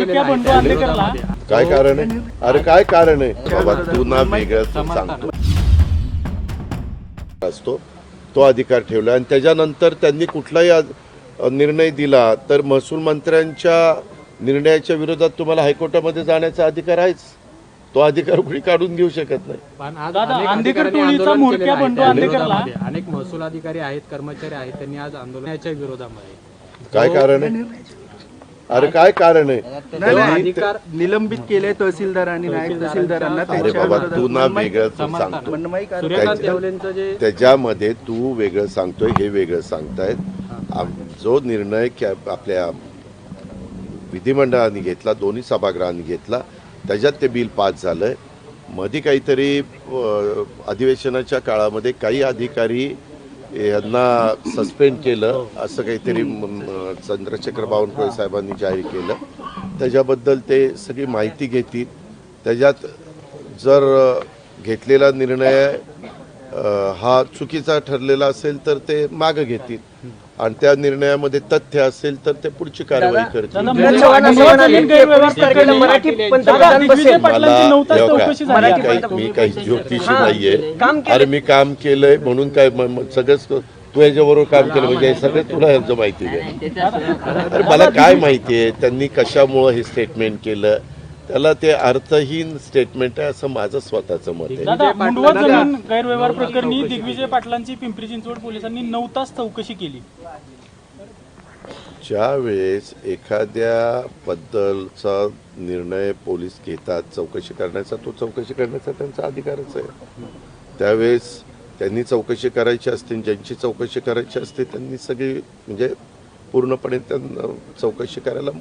म्होरक्या बंडू आंबेकरला काय कारण आहे? अरे काय कारण आहे बाबा, तू ना वेगळं सांगतो असतो तो अधिकार ठेवला आणि त्याच्यानंतर त्यांनी कुठलाही निर्णय दिला तर महसूल मंत्र्यांच्या निर्णयाच्या विरोधात तुम्हाला हायकोर्टामध्ये जाण्याचा अधिकार आहेच. तो अधिकार कुणी काढून घेऊ शकत नाही. आंबेकर टोळीचा म्होरक्या बंडू आंबेकरला अनेक महसूल अधिकारी आहेत, कर्मचारी आहेत, त्यांनी आज आंदोलनाच्या विरोधामध्ये काय कारण आहे? अरे काय कारण आहे? निलंबित केले तहसीलदार आणि नायब तहसीलदारांना. अरे बाबा, तू ना वेगळं सांगतो, त्याच्यामध्ये तू वेगळं सांगतोय, हे वेगळं सांगतायत. जो निर्णय आपल्या विधिमंडळाने घेतला, दोन्ही सभागृहांनी घेतला, त्याच्यात ते बिल पास झालंय. मध्ये काहीतरी अधिवेशनाच्या काळामध्ये काही अधिकारी यांना सस्पेंड केलं असं काहीतरी चंद्रशेखर बावनकुळे साहेबांनी जाहीर केलं. त्याच्याबद्दल ते सगळी माहिती घेतील. त्याच्यात जर घेतलेला निर्णय हा चुकीचा ठरलेला असेल तर ते मागं घेतील आणि त्या निर्णयामध्ये तथ्य असेल तर ते पुढची कारवाई करतील. मी काही ज्योतिषी नाहीये. अरे मी काम केलंय म्हणून काय सगळंच तू याच्याबरोबर काम केलं म्हणजे सगळं तुला ह्याचं माहिती आहे. अरे मला काय माहिती आहे त्यांनी कशामुळं हे स्टेटमेंट केलं, त्याला ते अर्थहीन स्टेटमेंट आहे असं माझं स्वतःचं मत आहे. मुंडवा जमीन गैरव्यवहार प्रकरणी दिग्विजय पाटलांची पिंपरी चिंचवड पोलिसांनी 9 तास चौकशी केली. ज्या वेळेस एखाद्या बद्दलचा निर्णय पोलीस घेतात चौकशी करण्याचा, तो चौकशी करण्याचा त्यांचा अधिकारच आहे. त्यावेळेस त्यांनी चौकशी करायची असते, ज्यांची चौकशी करायची असते त्यांनी सगळी म्हणजे पूर्णपणे त्यांना चौकशी करायला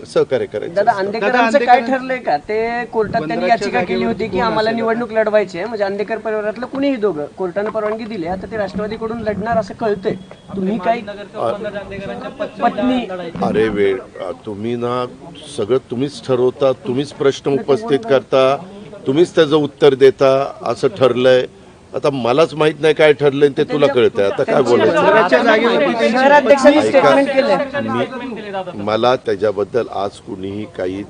सहकार्य करायचं. दादा, आंबेकरांचं काय ठरलंय का? ते कोर्टात त्यांनी याचिका केली होती की आम्हाला निवडणूक लढवायची आहे, म्हणजे आंबेकर परिवारातलं कुणीही दोघं, कोर्टाने परवानगी दिली. आता ते राष्ट्रवादीकडून लढणार असं कळतंय. तुम्ही काही पत्नी अरे वेळ, तुम्ही ना सगळं तुम्हीच ठरवता, तुम्हीच प्रश्न उपस्थित करता, तुम्हीच त्याचं उत्तर देता असं ठरलंय. आता मलाच माहित नाही काय ठरलंय ते तुला कळतंय. आता काय बोलायचं? मला त्याच्याबद्दल आज कुणीही काही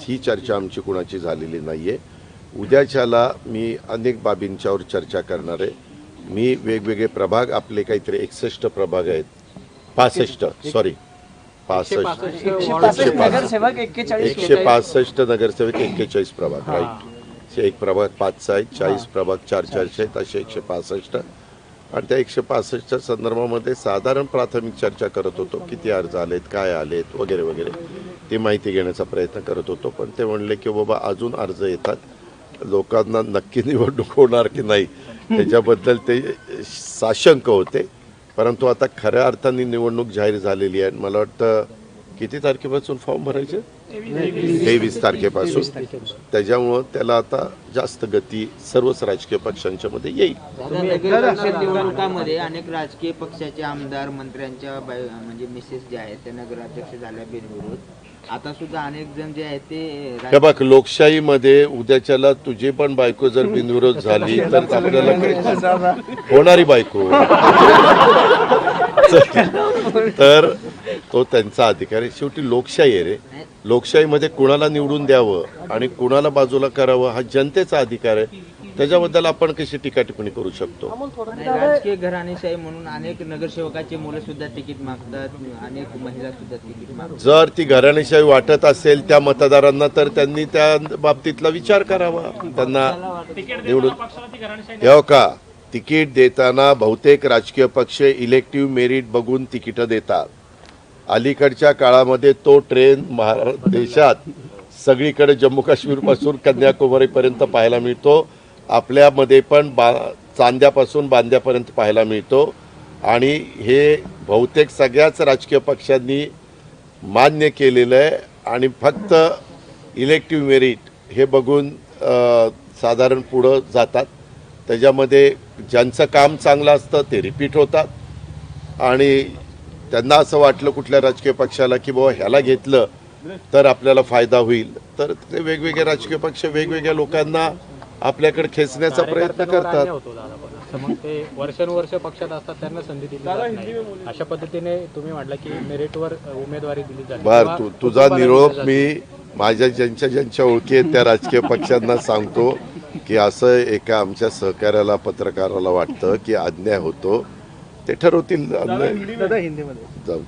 ही चर्चा आमची कुणाची झालेली नाहीये. उद्याच्याला मी अनेक बाबींच्यावर चर्चा करणार आहे. मी वेगवेगळे प्रभाग, आपले काहीतरी 61 प्रभाग आहेत, 65 नगरसेवक 41 प्रभाग, राईट. एक प्रभाग 5चा आहे, 40 प्रभाग 4-4 आहेत, असे 165. आणि त्या 165च्या संदर्भामध्ये साधारण प्राथमिक चर्चा करत होतो. किती अर्ज आलेत, काय आलेत वगैरे वगैरे ती माहिती घेण्याचा प्रयत्न करत होतो. पण ते म्हणले की बाबा अजून अर्ज येतात, लोकांना नक्की निवडणूक होणार की नाही त्याच्याबद्दल ते साशंक होते. परंतु आता खऱ्या अर्थाने निवडणूक जाहीर झालेली आहे. मला वाटतं किती तारखेपासून फॉर्म भरायचे? 23 तारखेपासून. त्याच्यामुळं त्याला आता जास्त गती सर्वच राजकीय पक्षांच्या मध्ये येईल. निवडणुकांमध्ये अनेक राजकीय पक्षाचे आमदार, मंत्र्यांच्या म्हणजे मिसेस जे आहेत त्या नगराध्यक्ष झाल्या बिनविरोध. आता सुद्धा अनेक जण जे आहेत ते बघ, लोकशाहीमध्ये उद्याच्याला तुझी पण बायको जर बिनविरोध झाली तर आपल्याला होणारी बायको तर तो त्यांचा अधिकार आहे. शेवटी लोकशाही आहे रे. लोकशाहीमध्ये कुणाला निवडून द्यावं आणि कुणाला बाजूला करावं हा जनतेचा अधिकार आहे. त्याच्याबद्दल आपण कशी टीका टिप्पणी करू शकतो? राजकीय घराणेशाही म्हणून अनेक नगरसेवकाचे मुलं सुद्धा तिकीट मागतात, अनेक महिला सुद्धा तिकीट मागतात. जर ती घराणेशाही वाटत असेल त्या मतदारांना तर त्यांनी त्या बाबतीतला विचार करावा. त्यांना निवडून येऊ का? तिकीट देताना बहुतेक राजकीय पक्ष इलेक्टिव्ह मेरिट बघून तिकीटं देतात. अलीकडच्या काळामध्ये तो ट्रेंड देशात सगळीकडे जम्मू काश्मीर पासून कन्याकुमारीपर्यंत पाहायला मिळतो. आपल्यामध्ये पण चांद्यापासून बांद्यापर्यंत पाहायला मिळतो. आणि हे बहुतेक सगळ्याच राजकीय पक्षांनी मान्य केलेलं आहे. आणि फक्त इलेक्टिव्ह मेरिट हे बघून साधारण पुढं जातात. त्याच्यामध्ये ज्यांचं काम चांगलं असतं ते रिपीट होतात आणि त्यांना असं वाटलं कुठल्या राजकीय पक्षाला की बाबा ह्याला घेतलं तर आपल्याला फायदा होईल, तर ते वेगवेगळे राजकीय पक्ष वेगवेगळ्या लोकांना आपल्याकडे खेचण्याचा प्रयत्न करतात. मग ते वर्षानुवर्ष पक्षात असतात त्यांना संधी दिली जात नाही. अशा पद्धतीने तुम्ही म्हटलं की मेरिटवर उमेदवारी दिली जाते. बर किंवा तुझा कुटुंबाला निरोप दिली जाते. मी माझ्या ज्यांच्या ओळखी आहेत त्या राजकीय पक्षांना सांगतो की असं एका आमच्या सहकार्याला पत्रकाराला वाटतं की अन्याय होतो, ते ठरवतील अन्याय. दादा हिंदीमध्ये जाऊ